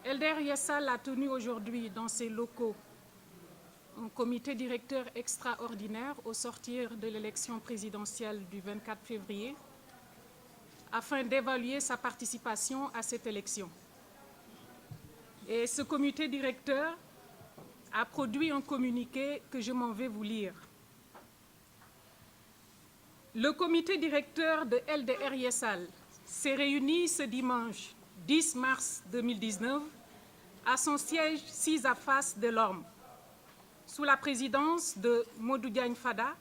LDR Yessal a tenu aujourd'hui dans ses locaux un comité directeur extraordinaire au sortir de l'élection présidentielle du 24 février afin d'évaluer sa participation à cette élection. Et ce comité directeur a produit un communiqué que je m'en vais vous lire. Le comité directeur de LDR Yessal s'est réuni ce dimanche 10 mars 2019 à son siège 6 à Fass Delorme, sous la présidence de Modou Diagne Fada,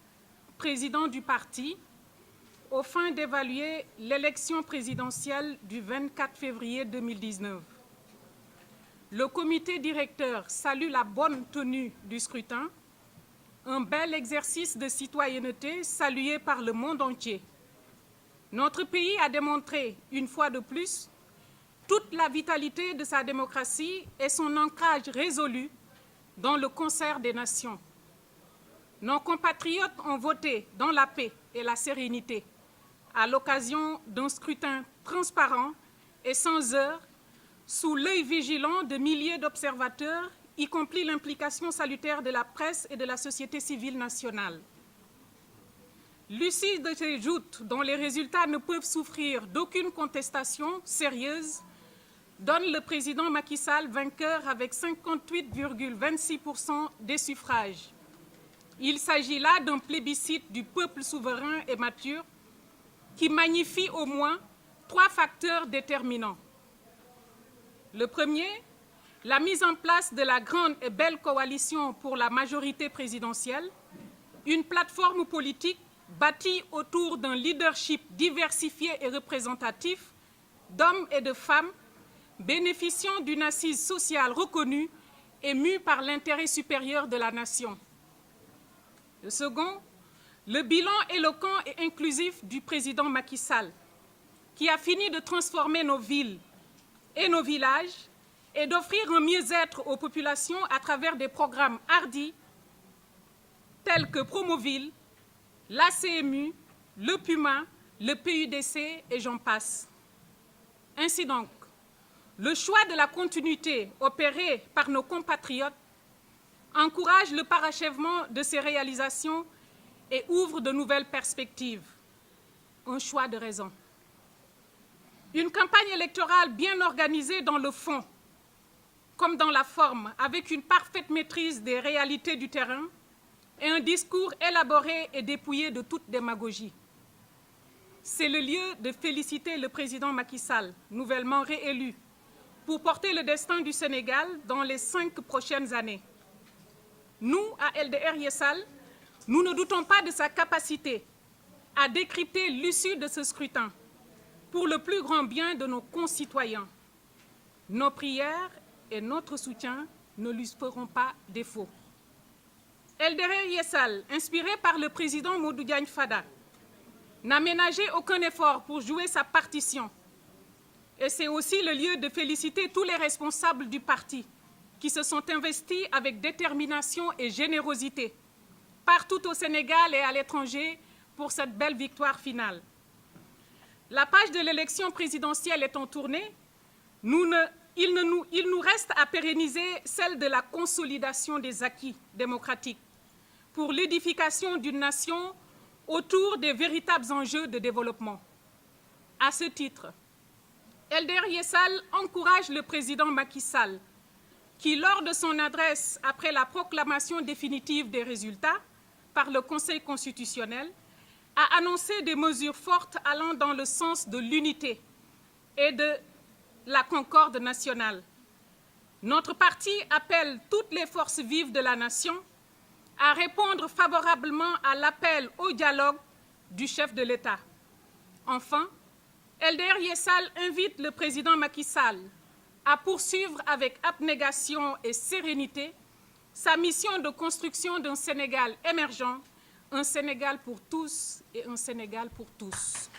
président du parti, aux fins d'évaluer l'élection présidentielle du 24 février 2019. Le comité directeur salue la bonne tenue du scrutin, un bel exercice de citoyenneté salué par le monde entier. Notre pays a démontré, une fois de plus, toute la vitalité de sa démocratie et son ancrage résolu dans le concert des nations. Nos compatriotes ont voté dans la paix et la sérénité à l'occasion d'un scrutin transparent et sans heurts, sous l'œil vigilant de milliers d'observateurs, y compris l'implication salutaire de la presse et de la société civile nationale. L'issue de ces joutes, dont les résultats ne peuvent souffrir d'aucune contestation sérieuse, donne le président Macky Sall vainqueur avec 58,26% des suffrages. Il s'agit là d'un plébiscite du peuple souverain et mature qui magnifie au moins 3 facteurs déterminants. Le premier, la mise en place de la grande et belle coalition pour la majorité présidentielle, une plateforme politique bâtie autour d'un leadership diversifié et représentatif d'hommes et de femmes bénéficiant d'une assise sociale reconnue et mue par l'intérêt supérieur de la nation. Le second, le bilan éloquent et inclusif du président Macky Sall, qui a fini de transformer nos villes et nos villages et d'offrir un mieux-être aux populations à travers des programmes hardis tels que Promoville, l'ACMU, le PUMA, le PUDC et j'en passe. Ainsi donc, le choix de la continuité opéré par nos compatriotes encourage le parachèvement de ces réalisations et ouvre de nouvelles perspectives. Un choix de raison. Une campagne électorale bien organisée dans le fond, comme dans la forme, avec une parfaite maîtrise des réalités du terrain et un discours élaboré et dépouillé de toute démagogie. C'est le lieu de féliciter le président Macky Sall, nouvellement réélu, pour porter le destin du Sénégal dans les 5 prochaines années. Nous, à LDR Yessal, nous ne doutons pas de sa capacité à décrypter l'issue de ce scrutin pour le plus grand bien de nos concitoyens. Nos prières et notre soutien ne lui feront pas défaut. LDR Yessal, inspiré par le président Modou Diagne Fada, n'a ménagé aucun effort pour jouer sa partition. Et c'est aussi le lieu de féliciter tous les responsables du parti qui se sont investis avec détermination et générosité partout au Sénégal et à l'étranger pour cette belle victoire finale. La page de l'élection présidentielle étant tournée, il nous reste à pérenniser celle de la consolidation des acquis démocratiques pour l'édification d'une nation autour des véritables enjeux de développement. À ce titre, LDR Yessal encourage le président Macky Sall, qui, lors de son adresse après la proclamation définitive des résultats par le Conseil constitutionnel, a annoncé des mesures fortes allant dans le sens de l'unité et de la concorde nationale. Notre parti appelle toutes les forces vives de la nation à répondre favorablement à l'appel au dialogue du chef de l'État. Enfin, LDR Yessal invite le président Macky Sall à poursuivre avec abnégation et sérénité sa mission de construction d'un Sénégal émergent, un Sénégal pour tous et un Sénégal pour tous.